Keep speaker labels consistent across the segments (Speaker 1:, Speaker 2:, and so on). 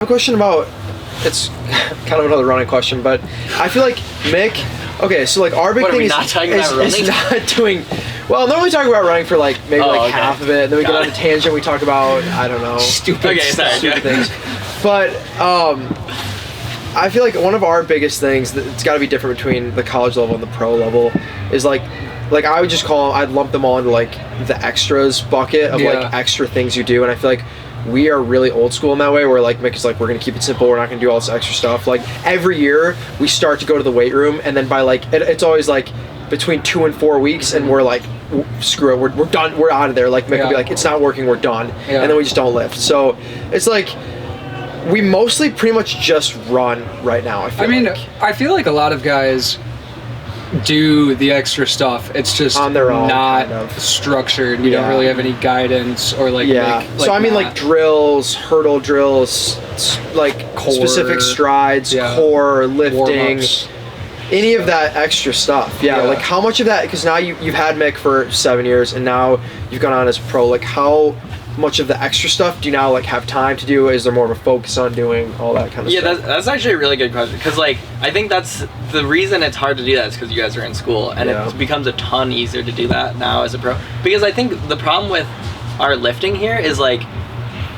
Speaker 1: A question about, it's kind of another running question, but I feel like Mick, okay, so like our big thing is not doing, well, normally we talk about running for like maybe half of it, and then we get on a tangent, we talk about, I don't know, stupid things. But I feel like one of our biggest things that's got to be different between the college level and the pro level is like I would just I'd lump them all into like the extras bucket of like extra things you do, and I feel like we are really old school in that way, where like Mick is like, we're gonna keep it simple, we're not gonna do all this extra stuff. Like every year we start to go to the weight room, and then by like it's always like between 2 and 4 weeks, and we're like, screw it, we're done, we're out of there. Like Mick will be like, it's not working, we're done, and then we just don't lift. So it's like we mostly pretty much just run right now.
Speaker 2: I feel like a lot of guys do the extra stuff. It's just
Speaker 1: on their own,
Speaker 2: not structured. You don't really have any guidance or like
Speaker 1: so I mean like drills, hurdle drills, like core, specific strides, core, lifting, warm-ups, any of that extra stuff. Like how much of that, because now you've had Mick for 7 years and now you've gone on as pro, like how much of the extra stuff do you now like have time to do? Is there more of a focus on doing all that kind of stuff?
Speaker 3: Yeah, that's actually a really good question, because like I think that's the reason it's hard to do that is because you guys are in school, and it becomes a ton easier to do that now as a pro, because I think the problem with our lifting here is like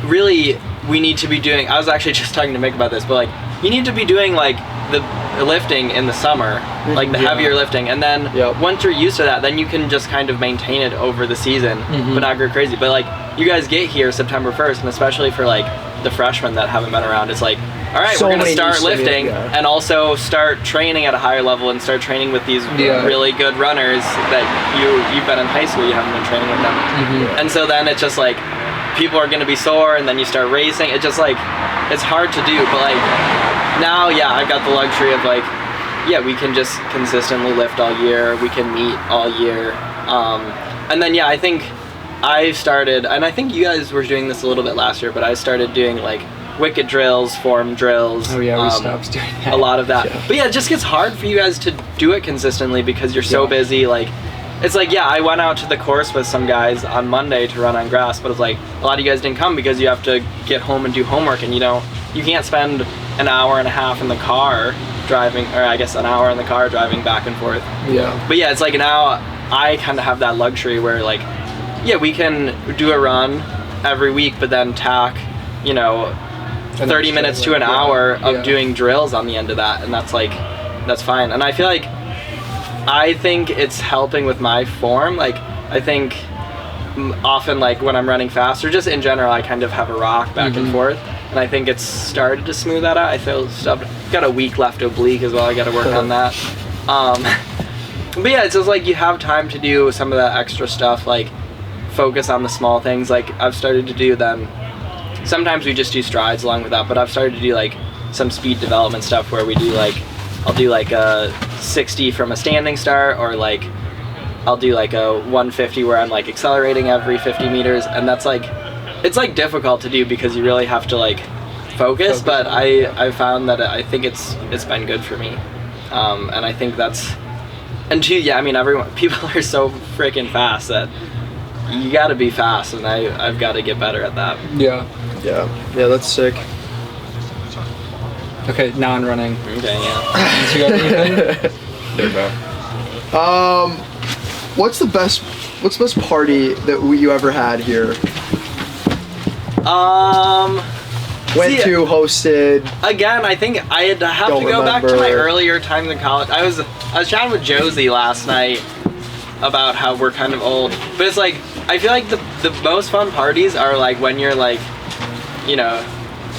Speaker 3: really we need to be doing, I was actually just talking to Mick about this, but like you need to be doing like the lifting in the summer, like the heavier lifting, and then once you're used to that, then you can just kind of maintain it over the season, but not go crazy. But like you guys get here September 1st, and especially for like the freshmen that haven't been around, it's like, all right, we're gonna start lifting and also start training at a higher level and start training with these really good runners that you've been in high school, you haven't been training with them, and so then it's just like people are gonna be sore, and then you start racing. It's just like it's hard to do, but like now, I've got the luxury of like, we can just consistently lift all year, we can meet all year, and then I think I started, and I think you guys were doing this a little bit last year, but I started doing like wicket drills, form drills.
Speaker 2: We stopped doing that.
Speaker 3: A lot of that. But it just gets hard for you guys to do it consistently because you're so busy. Like, it's like, I went out to the course with some guys on Monday to run on grass, but it's like a lot of you guys didn't come because you have to get home and do homework, and you can't spend an hour and a half in the car driving, or I guess an hour in the car driving back and forth. But it's like now I kind of have that luxury where like, we can do a run every week, but then tack, 30 minutes to an hour of doing drills on the end of that, and that's fine. And I feel like I think it's helping with my form. Like I think often like when I'm running fast, or just in general, I kind of have a rock back and forth, and I think it's started to smooth that out. I feel got a week left oblique as well. I got to work on that. But it's just like you have time to do some of that extra stuff, like focus on the small things. Like I've started to do them. Sometimes we just do strides along with that, but I've started to do like some speed development stuff where we do like, I'll do like a 60 from a standing start, or like I'll do like a 150 where I'm like accelerating every 50 meters, and that's like, it's like difficult to do because you really have to like focus, but I found that I think it's been good for me, and I think that's, and two, people are so freaking fast that you got to be fast, and I've got to get better at that.
Speaker 1: That's sick.
Speaker 2: Okay, non-running.
Speaker 3: Okay,
Speaker 2: You got anything?
Speaker 1: What's the best party that you ever had here? Hosted.
Speaker 3: Again, I think I'd have to go back to my earlier times in college. I was chatting with Josie last night about how we're kind of old, but it's like I feel like the most fun parties are like when you're like,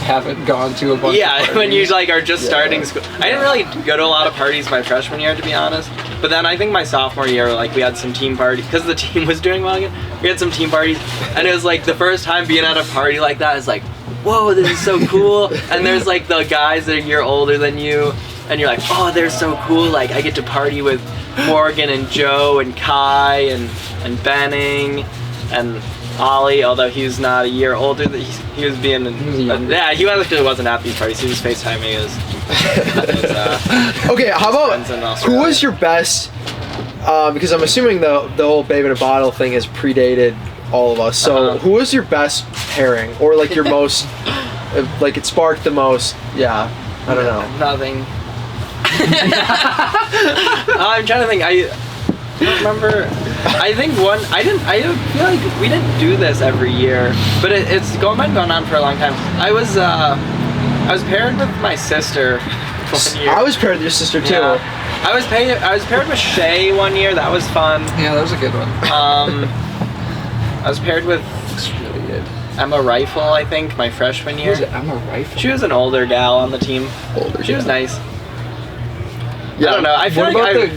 Speaker 2: haven't gone to a bunch of parties.
Speaker 3: When you like are just starting school. I didn't really go to a lot of parties my freshman year, to be honest, but then I think my sophomore year, like we had some team parties because the team was doing well again. We had some team parties, and it was like the first time being at a party like that is like, whoa, this is so cool. And there's like the guys that are a year older than you, and you're like, oh, they're so cool, like I get to party with Morgan and Joe and Kai and Benning and Ollie, although he's not a year older. He was being, he actually wasn't at these parties. He was FaceTiming his
Speaker 1: okay, how about, who was your best, because I'm assuming the whole babe in a bottle thing has predated all of us, so who was your best pairing, or like your most it sparked the most. Yeah, I don't know.
Speaker 3: Nothing. I'm trying to think. I don't remember. I think I feel like we didn't do this every year, but it's been going on for a long time. I was paired with my sister one year.
Speaker 1: I was paired with your sister too.
Speaker 3: Yeah. I was paired with Shay one year. That was fun.
Speaker 2: Yeah, that was a good one.
Speaker 3: I was paired with Emma Rifle, I think, my freshman year.
Speaker 2: Who's Emma Rifle?
Speaker 3: She was an older gal on the team. She was nice. Yeah. I don't know. I feel
Speaker 2: like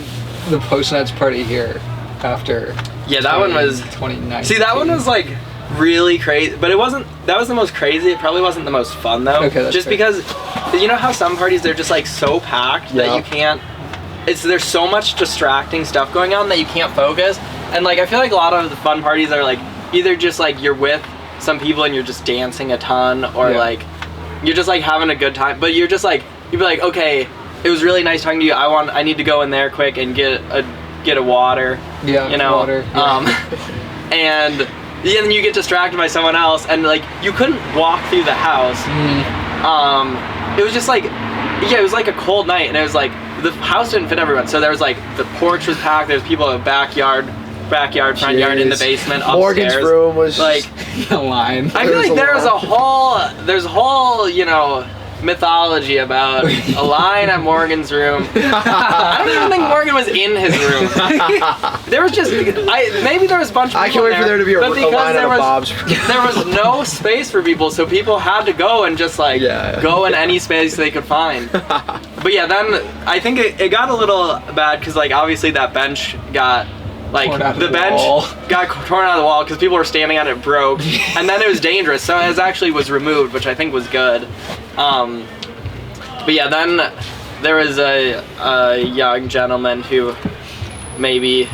Speaker 2: the post-nets party here after.
Speaker 3: Yeah, that one was
Speaker 2: 2019.
Speaker 3: See, that one was like really crazy, but it wasn't. That was the most crazy. It probably wasn't the most fun though.
Speaker 2: Okay, that's
Speaker 3: just
Speaker 2: fair.
Speaker 3: because you know how some parties they're just like so packed that you can't. There's so much distracting stuff going on that you can't focus, and like I feel like a lot of the fun parties are like either just like you're with some people and you're just dancing a ton, or like you're just like having a good time, but you're just like you'd be like, okay, it was really nice talking to you. I need to go in there quick and get a water.
Speaker 2: Yeah,
Speaker 3: you know.
Speaker 2: Water.
Speaker 3: And then you get distracted by someone else, and like you couldn't walk through the house. It was just like it was like a cold night, and it was like the house didn't fit everyone, so there was like the porch was packed. There was people in the backyard, front yard, in the basement, upstairs.
Speaker 1: Morgan's room was
Speaker 3: like
Speaker 2: a line.
Speaker 3: I feel like there's a whole mythology about a line at Morgan's room. I don't even think Morgan was in his room. There was just maybe there was a bunch of people
Speaker 1: I can't wait for there to be a line at Bob's.
Speaker 3: There was no space for people, so people had to go and just like go in any space they could find. But yeah, then I think it got a little bad because like obviously that bench got the bench got torn out of the wall because people were standing on it, broke, and then it was dangerous, so it actually was removed, which I think was good. But yeah, then there was a young gentleman who maybe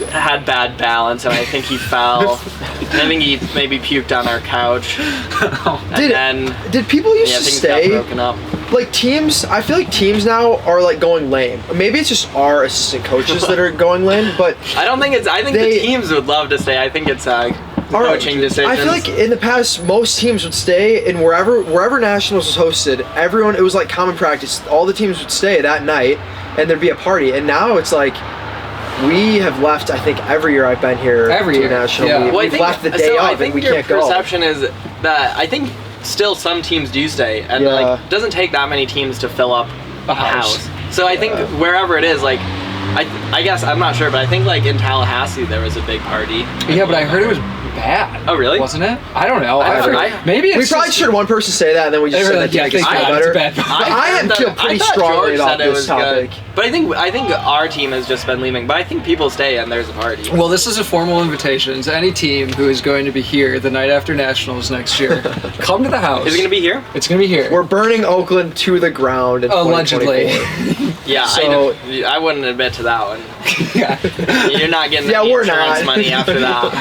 Speaker 3: had bad balance, and I think he fell. I think he maybe puked on our couch.
Speaker 1: Did people used to
Speaker 3: things
Speaker 1: stay?
Speaker 3: got broken up.
Speaker 1: Like teams, I feel like teams now are like going lame. Maybe it's just our assistant coaches that are going lame, but
Speaker 3: I don't think it's. I think the teams would love to stay. I think it's coaching decisions.
Speaker 1: I feel like in the past, most teams would stay, and wherever Nationals was hosted, it was like common practice. All the teams would stay that night, and there'd be a party. And now it's like we have left. I think every year I've been here to National, we've left the day of, and we can't go.
Speaker 3: Your perception is that I think still some teams do stay, and like it doesn't take that many teams to fill up a house. So I think wherever it is, like I guess I'm not sure, but I think like in Tallahassee there was a big party.
Speaker 2: Yeah, but I heard it was bad.
Speaker 3: Oh really?
Speaker 2: Wasn't it? I don't know.
Speaker 1: Maybe it's we probably should have one person say that, and then we just said that it's better. I feel pretty strongly about this topic.
Speaker 3: Good. But I think our team has just been leaving. But I think people stay and there's a party.
Speaker 2: Well, this is a formal invitation to any team who is going to be here the night after Nationals next year. Come to the house.
Speaker 3: Is it going to be here?
Speaker 2: It's going to be here.
Speaker 1: We're burning Oakland to the ground in
Speaker 2: allegedly.
Speaker 3: Yeah, so, I wouldn't admit to that one. You're not getting any insurance money after that.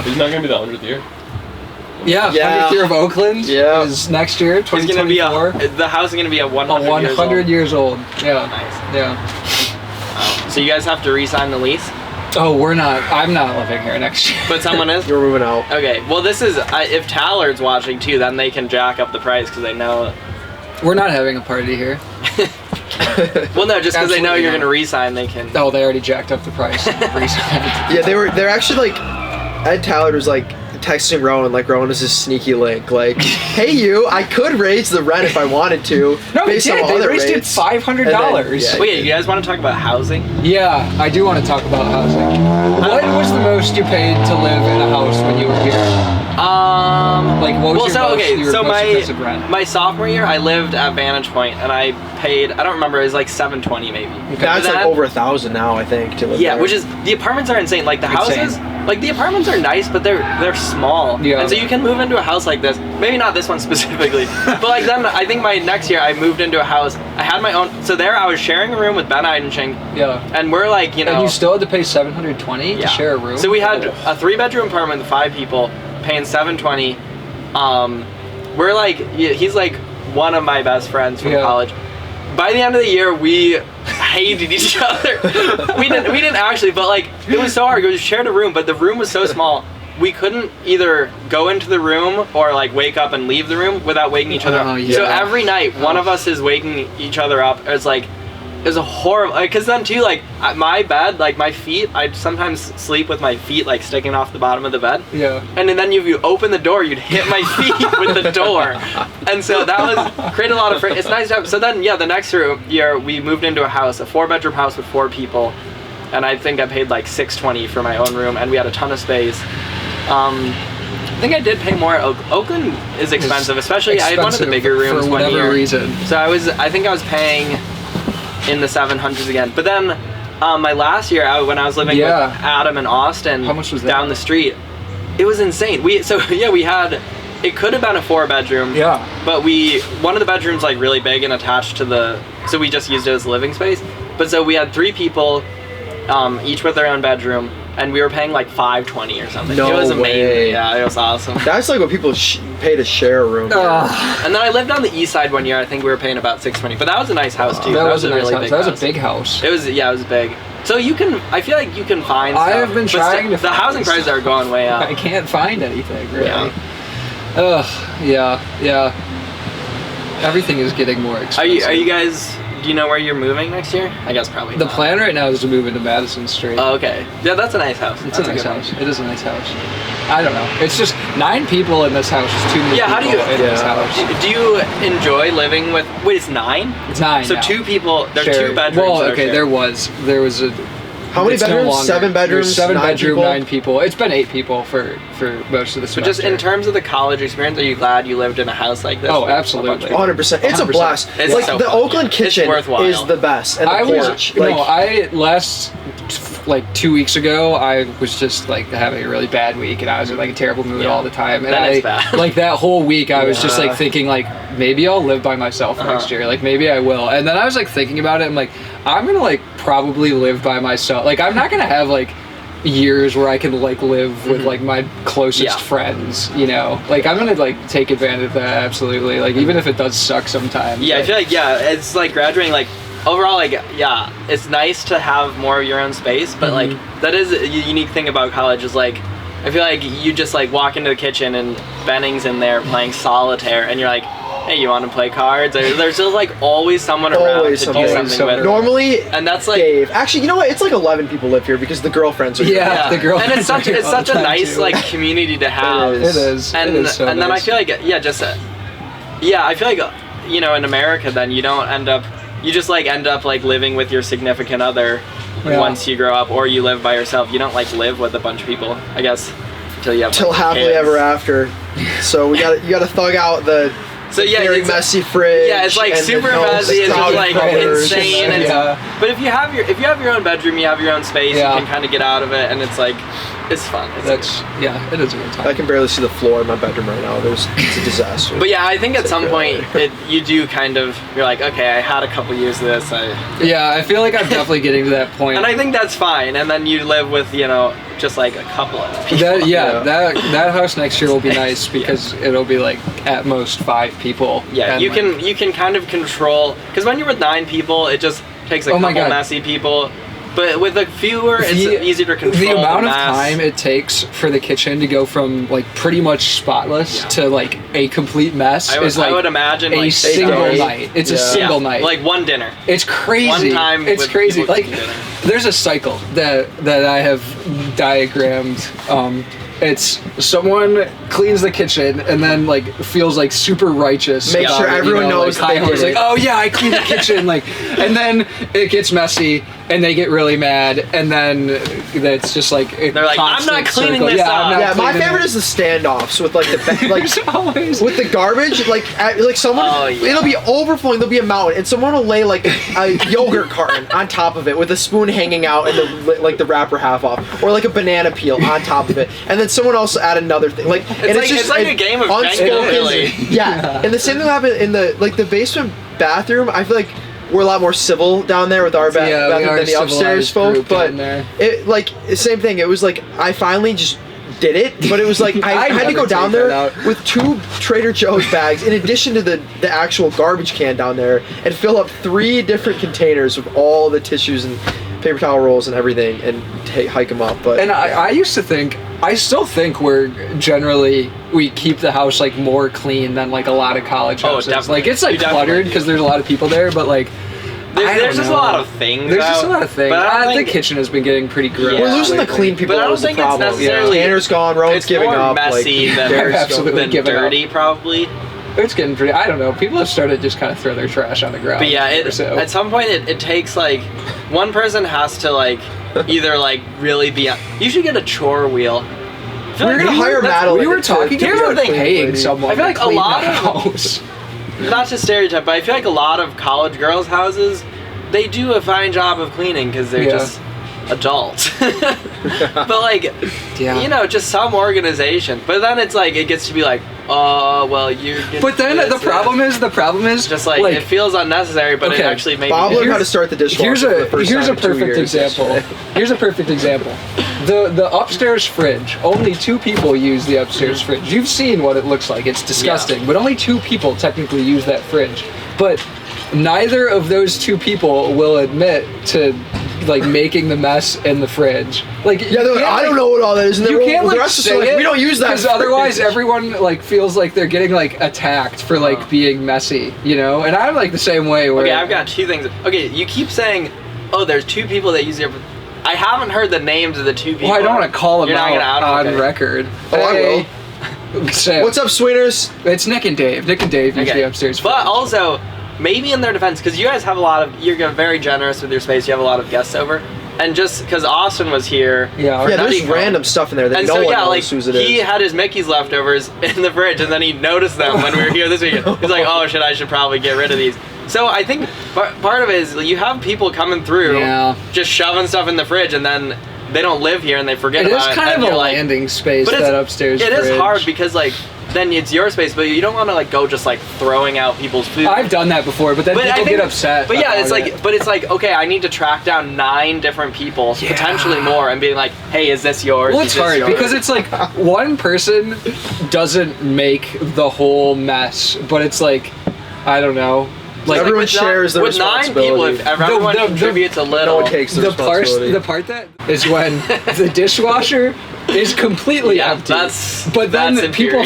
Speaker 4: He's not going to be the 100th year.
Speaker 2: Yeah, 100th year of Oakland is next year, 2024.
Speaker 3: The house is going to be 100
Speaker 2: years old. Yeah.
Speaker 3: Nice.
Speaker 2: Yeah.
Speaker 3: So you guys have to re-sign the lease?
Speaker 2: Oh, we're not. I'm not living here next year.
Speaker 3: But someone is?
Speaker 1: You're moving out.
Speaker 3: Okay. Well, this is... if Tallard's watching, too, then they can jack up the price because they know...
Speaker 2: We're not having a party here.
Speaker 3: Well, no, just because they know you're going to re-sign, they can...
Speaker 2: Oh, they already jacked up the price.
Speaker 1: Yeah, they're actually like... Ed Tallard was like texting Rowen, like Rowen is this sneaky link, like, hey you, I could raise the rent if I wanted to.
Speaker 2: No,
Speaker 1: based
Speaker 2: they did.
Speaker 1: On
Speaker 2: they raised
Speaker 1: rates.
Speaker 2: it $500.
Speaker 3: Wait, you guys want to talk about housing?
Speaker 2: Yeah, I do want to talk about housing. What was the most you paid to live in a house when you were here? Like what was your most expensive rent?
Speaker 3: My sophomore year, I lived at Vantage Point, and I paid, I don't remember, it was like $720 maybe.
Speaker 1: Okay. That's like over $1,000 now, I think, to live there.
Speaker 3: Which is, the apartments are insane. Like the houses, like the apartments are nice, but they're small.
Speaker 2: Yeah.
Speaker 3: And so you can move into a house like this. Maybe not this one specifically, but like then I think my next year I moved into a house. I had my own. So there I was sharing a room with Ben Eidenschink.
Speaker 2: Yeah.
Speaker 3: And we're like, you know.
Speaker 2: And you still had to pay $720 to share a room.
Speaker 3: So we had a 3-bedroom apartment with 5 people, paying $720. We're like, he's like one of my best friends from college. By the end of the year, we hated each other. we didn't actually, but like it was so hard. We shared a room, but the room was so small we couldn't either go into the room or like wake up and leave the room without waking each other up. So every night one of us is waking each other up. It's like, it was a horrible, because then too, like my bed, like my feet, I'd sometimes sleep with my feet like sticking off the bottom of the bed.
Speaker 2: Yeah.
Speaker 3: And then if you open the door, you'd hit my feet with the door. And so that was, created a lot of, it's nice to have, so then the next year we moved into a house, a 4-bedroom house with 4 people. And I think I paid like $620 for my own room, and we had a ton of space. I think I did pay more. Oakland is expensive, especially I had one of the bigger rooms
Speaker 2: for whatever
Speaker 3: 1 year.
Speaker 2: Reason.
Speaker 3: So I think I was paying in the 700s again. But then my last year when I was living with Adam and Austin,
Speaker 2: how much was that?
Speaker 3: Down the street, it was insane. We had, it could have been a 4-bedroom.
Speaker 2: Yeah.
Speaker 3: But one of the bedrooms like really big and attached to so we just used it as a living space. But so we had 3 people, each with their own bedroom, and we were paying like $520 or something.
Speaker 1: No
Speaker 3: It was amazing.
Speaker 1: way.
Speaker 3: Yeah, it was awesome.
Speaker 1: That's like what people pay to share a room.
Speaker 3: And then I lived on the east side 1 year. I think we were paying about $620, but that was a nice house too.
Speaker 2: That was a nice
Speaker 3: really
Speaker 2: house.
Speaker 3: big
Speaker 2: That was
Speaker 3: house.
Speaker 2: a big house.
Speaker 3: It was big. So I feel like you can find stuff.
Speaker 2: I have been trying to
Speaker 3: the
Speaker 2: find
Speaker 3: housing prices are going way up.
Speaker 2: I can't find anything really.
Speaker 3: Yeah.
Speaker 2: Yeah. Everything is getting more expensive.
Speaker 3: Are you guys? Do you know where you're moving next year? I guess probably.
Speaker 2: The
Speaker 3: not.
Speaker 2: plan right now is to move into Madison Street.
Speaker 3: Oh, okay. Yeah, that's a nice house.
Speaker 2: It's a nice house. It is a nice house. I don't know. It's just 9 people in this house is too many
Speaker 3: how do you?
Speaker 2: in this house.
Speaker 3: Do you enjoy living with? Wait, it's 9.
Speaker 2: It's 9.
Speaker 3: So
Speaker 2: now.
Speaker 3: 2 people. There's
Speaker 2: Shared.
Speaker 3: 2 bedrooms.
Speaker 2: Well,
Speaker 3: that are
Speaker 2: okay,
Speaker 3: shared.
Speaker 2: there was a.
Speaker 1: How many
Speaker 2: it's no
Speaker 1: bedrooms?
Speaker 2: longer.
Speaker 1: 7 bedrooms.
Speaker 2: There's 7
Speaker 1: 9
Speaker 2: bedroom,
Speaker 1: people?
Speaker 2: 9 people. It's been 8 people for most of the semester.
Speaker 3: But just in terms of the college experience, are you glad you lived in a house like this?
Speaker 2: Oh,
Speaker 3: with a
Speaker 2: absolutely.
Speaker 3: bunch of people?
Speaker 1: 100%. It's a
Speaker 2: 100%.
Speaker 1: blast.
Speaker 3: It's
Speaker 1: like
Speaker 3: so
Speaker 1: the
Speaker 3: fun,
Speaker 1: Oakland
Speaker 3: yeah. It's
Speaker 1: kitchen
Speaker 3: worthwhile.
Speaker 1: is the best, and the porch.
Speaker 2: Last like 2 weeks ago, I was just like having a really bad week, and I was in like a terrible mood all the time. And
Speaker 3: That is bad.
Speaker 2: like that whole week, I was just like thinking like maybe I'll live by myself next year. Like maybe I will. And then I was like thinking about it. I'm like I'm gonna like probably live by myself. Like I'm not gonna have like years where I can like live with like my closest friends, you know. Like I'm gonna like take advantage of that absolutely. Like even if it does suck sometimes.
Speaker 3: Yeah, I feel like it's like graduating like overall like it's nice to have more of your own space, but like that is a unique thing about college is like I feel like you just like walk into the kitchen and Benning's in there playing solitaire and you're like, hey, you want to play cards? There's just like always someone around to do something with.
Speaker 1: Normally,
Speaker 3: and that's like
Speaker 1: Dave. Actually, you know what? It's like 11 people live here because the girlfriends are here.
Speaker 2: Yeah, the girlfriends.
Speaker 3: And it's such a nice
Speaker 2: too.
Speaker 3: like community to have.
Speaker 2: It is.
Speaker 3: And
Speaker 2: it is so
Speaker 3: and then
Speaker 2: nice.
Speaker 3: I feel like I feel like you know in America then you just like end up like living with your significant other once you grow up, or you live by yourself. You don't like live with a bunch of people, I guess, until you have
Speaker 1: till happily
Speaker 3: kids.
Speaker 1: ever after. So you gotta thug out the very messy fridge.
Speaker 3: Yeah, it's like super messy. It's just like insane. But if you have your own bedroom, you have your own space. You can kind of get out of it, and it's like it's fun.
Speaker 2: It is a good time.
Speaker 1: I can barely see the floor in my bedroom right now. It's a disaster.
Speaker 3: But yeah, I think at some point you do you're like, okay, I had a couple years of this.
Speaker 2: I feel like I'm definitely getting to that point.
Speaker 3: And I think that's fine. And then you live with just like a couple of people.
Speaker 2: That house next year will be nice because it'll be like at most 5 people.
Speaker 3: Yeah, you can kind of control, because when you're with 9 people, it just takes a couple messy people. But with fewer, it's easier to control.
Speaker 2: The amount of time it takes for the kitchen to go from like pretty much spotless to like a complete mess is like
Speaker 3: I would imagine
Speaker 2: a
Speaker 3: like
Speaker 2: single night. It's a single night.
Speaker 3: Like one dinner.
Speaker 2: It's crazy.
Speaker 3: One time.
Speaker 2: It's crazy. Like there's a cycle that I have diagrammed. It's someone cleans the kitchen and then like feels like super righteous.
Speaker 1: Make sure everyone knows
Speaker 2: like,
Speaker 1: they did it.
Speaker 2: like, oh yeah, I cleaned the kitchen. Like, and then it gets messy and they get really mad and then it's just like
Speaker 3: they're like, I'm not cleaning this up.
Speaker 1: Yeah, my favorite is the standoffs with like with the garbage. Like someone, it'll be overflowing. There'll be a mountain and someone will lay like a yogurt carton on top of it with a spoon hanging out and the wrapper half off, or like a banana peel on top of it, and then someone else add another thing. Like
Speaker 3: it's like a game of Jenga, really.
Speaker 1: Yeah, and the same thing happened in the basement bathroom. I feel like we're a lot more civil down there with our bathroom than the upstairs folk. But it like same thing. It was like I finally just did it, but it was like I had to go down there with 2 Trader Joe's bags in addition to the actual garbage can down there and fill up 3 different containers with all the tissues and paper towel rolls and everything and hike them up. But
Speaker 2: and I used to think I still think we keep the house like more clean than like a lot of college houses.
Speaker 3: Definitely.
Speaker 2: Like it's like cluttered because there's a lot of people there, but like
Speaker 3: there's just a lot of things.
Speaker 2: There's just a lot of things.
Speaker 3: But I
Speaker 2: think the kitchen has been getting pretty gross.
Speaker 1: We're losing the clean people.
Speaker 3: But I don't think it's necessarily.
Speaker 1: Tanner's gone. Rowan's giving up.
Speaker 3: It's more messy than dirty, probably.
Speaker 2: It's getting pretty. I don't know. People have started to just kind of throw their trash on the ground.
Speaker 3: But yeah, at some point it takes like one person has to like either like really be. You should get a chore wheel.
Speaker 1: We're gonna hire Madeline.
Speaker 2: We were talking about paying someone.
Speaker 3: I feel like a lot of
Speaker 2: house.
Speaker 3: Not to stereotype, but I feel like a lot of college girls' houses, they do a fine job of cleaning because they're just adults. But like, you know, just some organization. But then it's like it gets to be like, oh well, you're.
Speaker 2: But then the problem is
Speaker 3: just like it feels unnecessary, but it actually makes.
Speaker 1: Bob learned how to start the dishwasher.
Speaker 2: Here's a perfect example. Here's a perfect example. The upstairs fridge. Only 2 people use the upstairs fridge. You've seen what it looks like. It's disgusting. But only 2 people technically use that fridge. But neither of those 2 people will admit to like making the mess in the fridge. Like
Speaker 1: they're like, I don't know what all that is. And
Speaker 2: you can't like say it
Speaker 1: we don't use that
Speaker 2: because otherwise everyone like feels like they're getting like attacked for like being messy, you know. And I'm like the same way. Where
Speaker 3: I've got 2 things. Okay, you keep saying, oh, there's 2 people that use it. I haven't heard the names of the 2 people.
Speaker 2: Well, I don't want to call them out on record.
Speaker 1: I will. So, what's up, sweeters?
Speaker 2: It's Nick and Dave. Nick and Dave use the upstairs fridge.
Speaker 3: But also, maybe in their defense, because you guys have you're very generous with your space. You have a lot of guests over. And just because Austin was here,
Speaker 1: there's random stuff in there that no one knows whose it is.
Speaker 3: He had his Mickey's leftovers in the fridge, and then he noticed them when we were here this weekend. He's like, "Oh shit, I should probably get rid of these." So I think part of it is you have people coming through, just shoving stuff in the fridge, and then they don't live here and they forget about it.
Speaker 2: It is kind of a landing space, that upstairs fridge.
Speaker 3: It is hard because like. Then it's your space, but you don't want to like go just like throwing out people's food.
Speaker 2: I've done that before, but then people get upset.
Speaker 3: But yeah, it's like okay, I need to track down 9 different people, potentially more, and being like, hey, is this yours?
Speaker 2: Well, it's hard because it's like one person doesn't make the whole mess, but it's like I don't know.
Speaker 1: Like everyone shares the responsibility.
Speaker 3: With 9 people, if everyone contributes a little,
Speaker 1: no one takes the responsibility.
Speaker 2: The part that is when the dishwasher is completely empty. But then people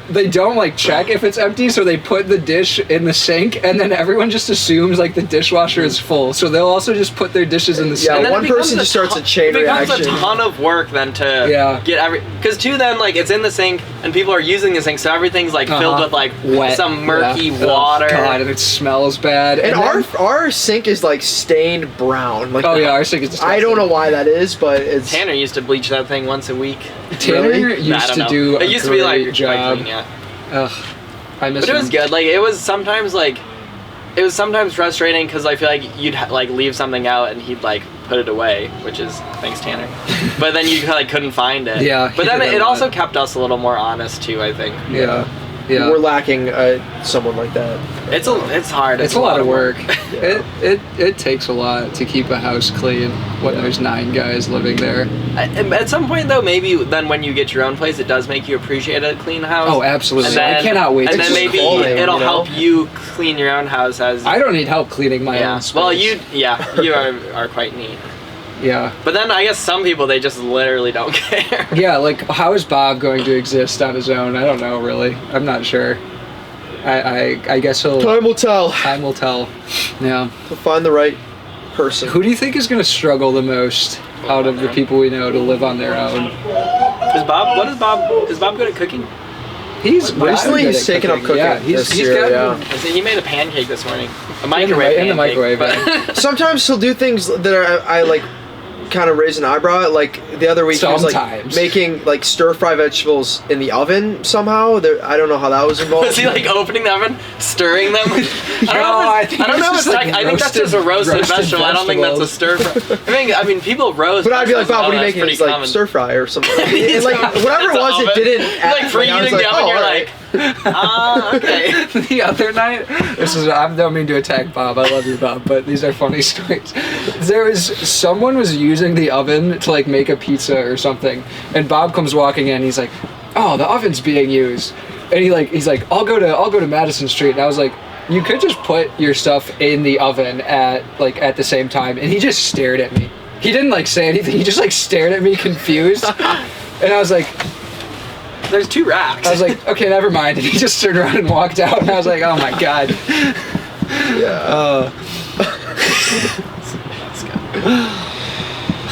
Speaker 2: they don't like check if it's empty, so they put the dish in the sink, and then everyone just assumes like the dishwasher is full. So they'll also just put their dishes in the sink.
Speaker 1: Yeah, one person just starts a chain reaction.
Speaker 3: It becomes a ton of work then to get because then like it's in the sink and people are using the sink, so everything's like filled with like wet, some murky water.
Speaker 2: Oh, God, and it smells bad.
Speaker 1: And our sink is like stained brown. Like
Speaker 2: our sink is disgusting.
Speaker 1: I don't know why that is, but it's
Speaker 3: Tanner used to bleach that thing once a week.
Speaker 2: Tanner used to do a great job.
Speaker 3: Ugh,
Speaker 2: I miss him.
Speaker 3: But it was good. Like it was sometimes frustrating because I feel like you'd like leave something out and he'd like put it away, which is thanks Tanner. But then you like couldn't find it.
Speaker 2: Yeah.
Speaker 3: But then it also kept us a little more honest too, I think.
Speaker 2: Yeah.
Speaker 1: We're lacking someone like that.
Speaker 3: It's hard.
Speaker 2: It's a lot of work. It takes a lot to keep a house clean when there's 9 guys living there.
Speaker 3: At some point though, maybe then when you get your own place, it does make you appreciate a clean house.
Speaker 2: Oh, absolutely.
Speaker 3: Then,
Speaker 2: I cannot wait.
Speaker 3: And then maybe it'll help you clean your own house I
Speaker 2: don't need help cleaning my own space.
Speaker 3: Well, you are quite neat.
Speaker 2: Yeah.
Speaker 3: But then I guess some people, they just literally don't care.
Speaker 2: Yeah, like how is Bob going to exist on his own? I don't know, really. I'm not sure. I guess
Speaker 1: Time will tell.
Speaker 2: Time will tell. Yeah.
Speaker 1: We'll find the right person.
Speaker 2: Who do you think is going to struggle the most out of the people we know to live on their own?
Speaker 3: Is Bob good at cooking?
Speaker 2: He's
Speaker 1: taken up cooking.
Speaker 2: Yeah,
Speaker 3: he made a pancake this morning. A microwave
Speaker 2: in the microwave.
Speaker 1: Sometimes he'll do things that I like kind of raise an eyebrow at. Like the other week he was like making like stir fry vegetables in the oven somehow. I don't know how that was involved.
Speaker 3: Was he like opening the oven, stirring them? I don't know if it's like I think that's just a roasted vegetable. I don't think that's a stir fry. I mean people roast.
Speaker 1: But I'd be like, Bob, what are you making? It's like stir fry or something. Like whatever it was, it didn't.
Speaker 3: Like preheating the oven, you're like. Okay.
Speaker 2: The other night, I don't mean to attack Bob. I love you, Bob, but these are funny stories. Someone was using the oven to like make a pizza or something, and Bob comes walking in. He's like, "Oh, the oven's being used," and he's like, "I'll go to Madison Street," and I was like, "You could just put your stuff in the oven at the same time," and he just stared at me. He didn't like say anything. He just like stared at me confused. And I was like,
Speaker 3: there's 2 racks.
Speaker 2: I was like, okay, never mind. And he just turned around and walked out, and I was like, oh my god.
Speaker 1: Yeah.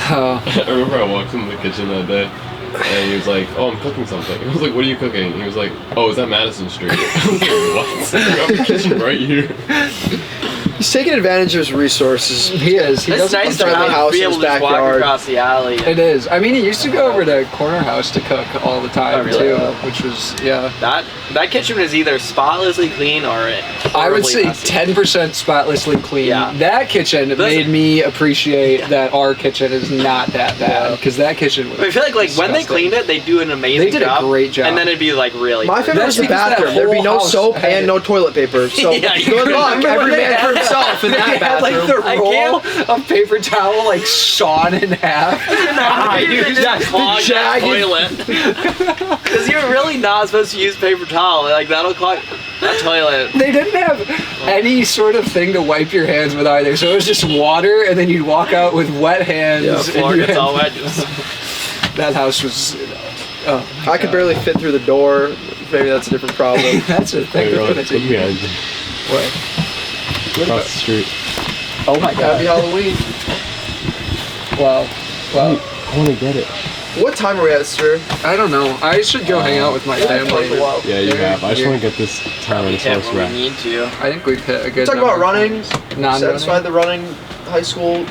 Speaker 4: I remember I walked into the kitchen that day, and he was like, "Oh, I'm cooking something." I was like, "What are you cooking?" And he was like, "Oh, is that Madison Street?" I was like, "What? I have the kitchen right here."
Speaker 1: He's taking advantage of his resources.
Speaker 2: He is. He
Speaker 3: It's nice to be able to just walk across the alley.
Speaker 2: It is. I mean, he used to go over to Corner House to cook all the time, too, which was,
Speaker 3: That kitchen was either spotlessly clean or
Speaker 2: I would say
Speaker 3: messy.
Speaker 2: 10% spotlessly clean.
Speaker 3: Yeah.
Speaker 2: That kitchen made me appreciate that our kitchen is not that bad, because that kitchen was
Speaker 3: I feel like
Speaker 2: disgusting.
Speaker 3: when they cleaned it, they do an amazing job.
Speaker 2: They did a great job.
Speaker 3: And then it'd be like really
Speaker 1: My favorite was the
Speaker 2: because that
Speaker 1: bathroom. There'd be no
Speaker 2: whole house
Speaker 1: soap
Speaker 2: had-
Speaker 1: and no toilet paper. So
Speaker 3: Yeah,
Speaker 1: good luck, every man for himself in that
Speaker 2: They had like
Speaker 1: bathroom.
Speaker 2: the roll of paper towel like sawn in half.
Speaker 3: just clog that toilet. Because you're really not supposed to use paper towel. Like that'll clog that toilet.
Speaker 2: They didn't have any sort of thing to wipe your hands with either, so it was just water, and then you'd walk out with wet hands.
Speaker 3: The
Speaker 2: and
Speaker 3: floor
Speaker 2: you
Speaker 3: gets
Speaker 2: had-
Speaker 3: all wet.
Speaker 2: That house was.
Speaker 1: I could barely fit through the door. Maybe that's a different problem.
Speaker 2: That's a thing.
Speaker 4: Hey,
Speaker 2: That's
Speaker 4: look
Speaker 2: a-
Speaker 4: behind you.
Speaker 2: What?
Speaker 4: Across the street.
Speaker 2: Oh my
Speaker 1: Happy
Speaker 2: god.
Speaker 1: Halloween.
Speaker 2: Wow. Wow.
Speaker 4: I want to get it.
Speaker 1: What time are we at, sir?
Speaker 2: I don't know. I should go hang out with my family.
Speaker 4: Yeah, you have. I just want to get this Tyrannosaurus
Speaker 3: Hit when
Speaker 4: Rex.
Speaker 3: we need to.
Speaker 2: I think we've hit a good.
Speaker 1: Talk about
Speaker 2: number.
Speaker 1: running.
Speaker 2: Non-running.
Speaker 1: Satisfied the running high school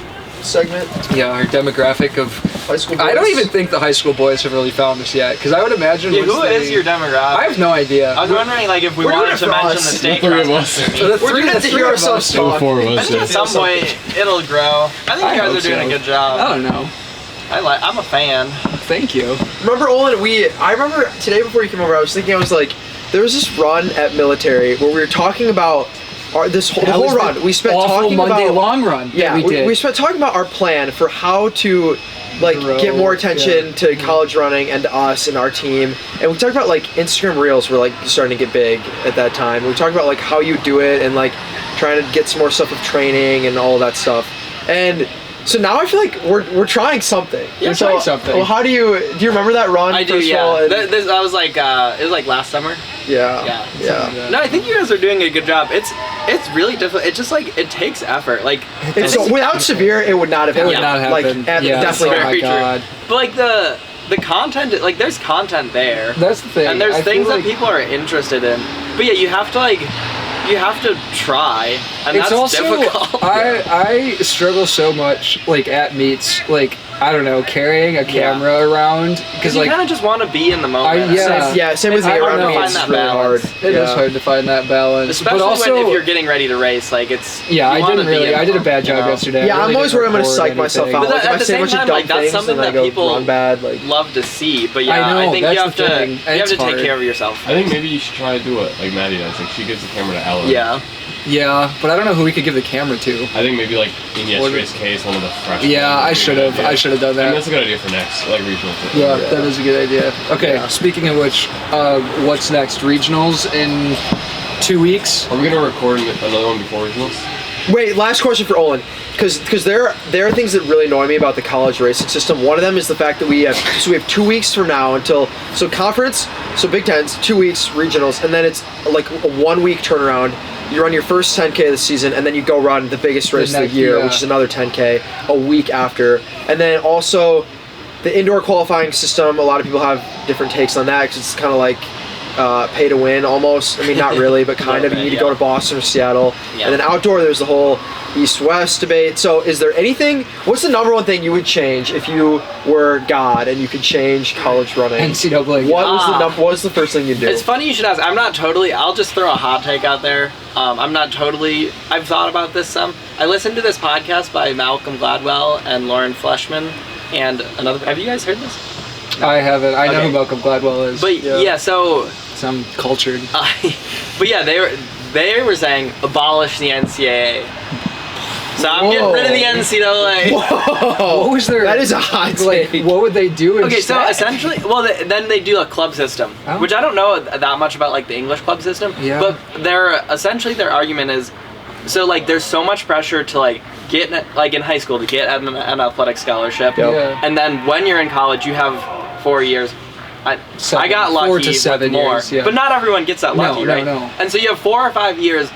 Speaker 1: segment.
Speaker 2: Yeah, our demographic of.
Speaker 1: High school.
Speaker 2: I don't
Speaker 1: boys.
Speaker 2: even think the high school boys have really found us yet, because I would imagine.
Speaker 3: Yeah,
Speaker 2: once
Speaker 3: who
Speaker 2: they-
Speaker 3: is your demographic?
Speaker 2: I have no idea.
Speaker 3: I was wondering, like, if we
Speaker 1: We're doing
Speaker 3: wanted
Speaker 1: it
Speaker 3: to
Speaker 1: for
Speaker 3: mention
Speaker 1: us.
Speaker 3: the state
Speaker 4: The three of
Speaker 3: cross
Speaker 4: us.
Speaker 3: country
Speaker 2: So
Speaker 3: meet.
Speaker 1: We're doing it to
Speaker 2: three
Speaker 1: hear
Speaker 2: of
Speaker 1: ourselves
Speaker 2: us.
Speaker 4: All
Speaker 1: talk.
Speaker 4: 4 of
Speaker 3: I
Speaker 4: us.
Speaker 3: think at
Speaker 4: Yeah.
Speaker 3: some point it'll grow. I think
Speaker 2: I
Speaker 3: you guys
Speaker 2: hope
Speaker 3: are doing
Speaker 2: so.
Speaker 3: a good job.
Speaker 2: I don't know.
Speaker 3: I'm a fan.
Speaker 2: Thank you.
Speaker 1: Remember, Olin, I remember today before you came over, I was thinking, I was like, there was this run at military where we were talking about the whole run. We spent
Speaker 2: awful
Speaker 1: talking
Speaker 2: Monday
Speaker 1: about
Speaker 2: long run.
Speaker 1: Yeah,
Speaker 2: that we did.
Speaker 1: we spent talking about our plan for how to like
Speaker 2: Grow,
Speaker 1: get more attention
Speaker 2: yeah.
Speaker 1: to college running and to us and our team. And we talked about like Instagram Reels were like starting to get big at that time. We talked about like how you do it and like trying to get some more stuff with training and all that stuff. And so now I feel like we're trying something.
Speaker 2: You're
Speaker 1: And so,
Speaker 2: trying something.
Speaker 1: Well, do you remember that run?
Speaker 3: I do,
Speaker 1: first of all?
Speaker 3: yeah.
Speaker 1: And-
Speaker 3: I was like, it was like last summer.
Speaker 1: yeah.
Speaker 2: Yeah.
Speaker 3: No, I think you guys are doing a good job. It's really difficult. It's just like it takes effort. Like,
Speaker 1: And so without severe, it would not have
Speaker 2: It
Speaker 1: happened.
Speaker 2: would not happen.
Speaker 1: Like,
Speaker 2: Yeah.
Speaker 1: definitely.
Speaker 2: Oh my
Speaker 3: Very true.
Speaker 2: god.
Speaker 3: but like the content, like there's content there,
Speaker 2: That's the thing.
Speaker 3: and there's
Speaker 2: I
Speaker 3: things
Speaker 2: feel
Speaker 3: that
Speaker 2: like
Speaker 3: people are interested in. But yeah, you have to try, and
Speaker 2: it's
Speaker 3: that's
Speaker 2: also
Speaker 3: difficult.
Speaker 2: I struggle so much like at meets, like I don't know, carrying a camera around because
Speaker 3: you
Speaker 2: like
Speaker 3: kind of just want to be in the moment.
Speaker 1: Same with
Speaker 3: It's
Speaker 1: me
Speaker 3: hard
Speaker 1: around
Speaker 3: to
Speaker 1: me.
Speaker 3: find
Speaker 1: It's
Speaker 3: that
Speaker 1: really
Speaker 3: balance.
Speaker 1: hard.
Speaker 2: it is hard to find that balance.
Speaker 3: Especially
Speaker 2: but also
Speaker 3: if you're getting ready to race, like it's.
Speaker 2: yeah,
Speaker 3: you
Speaker 2: I
Speaker 3: wanna
Speaker 2: didn't
Speaker 3: be
Speaker 2: really.
Speaker 3: in
Speaker 2: I did a
Speaker 3: the
Speaker 2: bad job
Speaker 3: moment,
Speaker 2: yesterday.
Speaker 1: Yeah,
Speaker 2: I really
Speaker 1: I'm always
Speaker 2: didn't
Speaker 1: worried I'm gonna
Speaker 2: record
Speaker 1: psych myself
Speaker 2: anything.
Speaker 1: out.
Speaker 3: But
Speaker 1: Like, if
Speaker 3: at
Speaker 1: I
Speaker 3: the
Speaker 1: say a
Speaker 3: same
Speaker 1: bunch of
Speaker 3: time,
Speaker 1: dumb
Speaker 3: like, that's
Speaker 1: things
Speaker 3: something
Speaker 1: and I
Speaker 3: that
Speaker 1: go
Speaker 3: people
Speaker 1: run bad, like
Speaker 3: Love to see, but yeah,
Speaker 2: I know,
Speaker 3: I think
Speaker 2: that's
Speaker 3: you have
Speaker 2: the
Speaker 3: to
Speaker 2: thing.
Speaker 3: you have
Speaker 2: It's
Speaker 3: to take
Speaker 2: hard.
Speaker 3: care of yourself.
Speaker 4: I think maybe you should try to do what like Maddie does. Like she gives the camera to Ellen.
Speaker 3: Yeah.
Speaker 2: Yeah, but I don't know who we could give the camera to.
Speaker 4: I think maybe like in yesterday's case, one of the freshmen.
Speaker 2: Yeah, I should have. I should have done
Speaker 4: I mean,
Speaker 2: that.
Speaker 4: that's a good idea for next like regional.
Speaker 2: Yeah, that is a good idea. Okay, speaking of which, what's next? Regionals in 2 weeks?
Speaker 4: Are we gonna record another one before regionals?
Speaker 1: Wait, last question for Olin, because there are things that really annoy me about the college racing system. One of them is the fact that we have 2 weeks from now until conference, so Big Ten's 2 weeks, regionals, and then it's like a 1 week turnaround. You run your first 10K of the season, and then you go run the biggest race of the year, which is another 10K a week after. And then also the indoor qualifying system. A lot of people have different takes on that because it's kind of like pay to win almost. I mean, not really, but kind of. You need to go to Boston or Seattle.
Speaker 3: Yeah.
Speaker 1: And then outdoor, there's the whole East-West debate. So is there anything, what's the number one thing you would change if you were God and you could change college running?
Speaker 2: NCAA.
Speaker 1: What was the first thing you'd do?
Speaker 3: It's funny you should ask. I'll just throw a hot take out there. I've thought about this some. I listened to this podcast by Malcolm Gladwell and Lauren Fleshman and another. Have you guys heard this?
Speaker 2: I haven't. I know
Speaker 3: Okay.
Speaker 2: who Malcolm Gladwell is.
Speaker 3: But yeah, so.
Speaker 2: Some cultured.
Speaker 3: But yeah, they were saying abolish the NCAA. So I'm getting rid of the NCAA.
Speaker 1: Whoa!
Speaker 2: What was their?
Speaker 1: That is a hot
Speaker 2: like,
Speaker 1: take.
Speaker 2: what would they do
Speaker 3: Okay, so
Speaker 2: instead?
Speaker 3: essentially, then they do a club system,
Speaker 2: Oh.
Speaker 3: which I don't know that much about, like the English club system.
Speaker 2: Yeah.
Speaker 3: But their argument is, so like there's so much pressure to like get like in high school to get an athletic scholarship,
Speaker 1: Yep.
Speaker 2: Yeah.
Speaker 3: and then when you're in college, you have 4 years. I got lucky
Speaker 2: 4 to 7
Speaker 3: with more,
Speaker 2: years, yeah.
Speaker 3: but not everyone gets that lucky, right?
Speaker 2: No.
Speaker 3: And so you have 4 or 5 years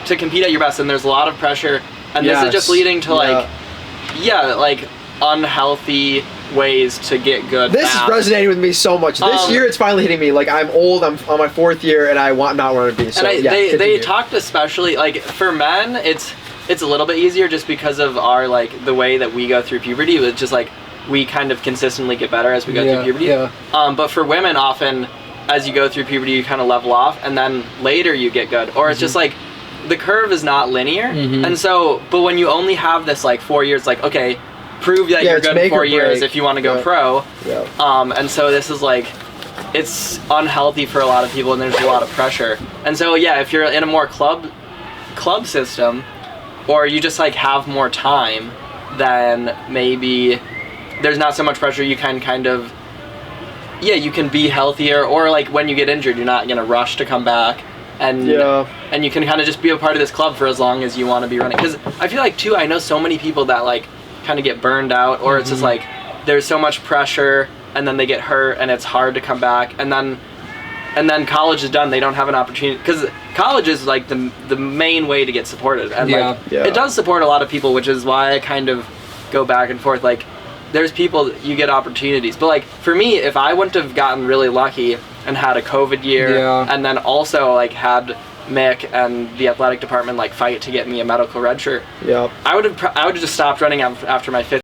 Speaker 3: to compete at your best, and there's a lot of pressure, and this is just leading to like unhealthy ways to get good.
Speaker 1: This is resonating with me so much. This year it's finally hitting me. Like I'm old, I'm on my 4th year, and I want not want to be. So
Speaker 3: and they talked especially like for men, it's a little bit easier just because of our like the way that we go through puberty. It's just like we kind of consistently get better as we go through puberty.
Speaker 2: Yeah.
Speaker 3: But for women, often as you go through puberty, you kind of level off, and then later you get good, or it's just like the curve is not linear, and so but when you only have this like 4 years, like okay. Prove that you're good in 4 years if you want to go pro. And so this is like, it's unhealthy for a lot of people, and there's a lot of pressure. And so if you're in a more club system, or you just like have more time, then maybe there's not so much pressure. You can kind of, you can be healthier, or like when you get injured, you're not gonna rush to come back. And you can kind of just be a part of this club for as long as you want to be running. Because I feel like too, I know so many people that like kind of get burned out, or it's just like there's so much pressure, and then they get hurt, and it's hard to come back, and then college is done. They don't have an opportunity, because college is like the main way to get supported, and it does support a lot of people, which is why I kind of go back and forth. Like there's people, you get opportunities, but like for me, if I wouldn't have gotten really lucky and had a COVID year, and then also like had Mick and the athletic department like fight to get me a medical redshirt, I would have just stopped running after my 5th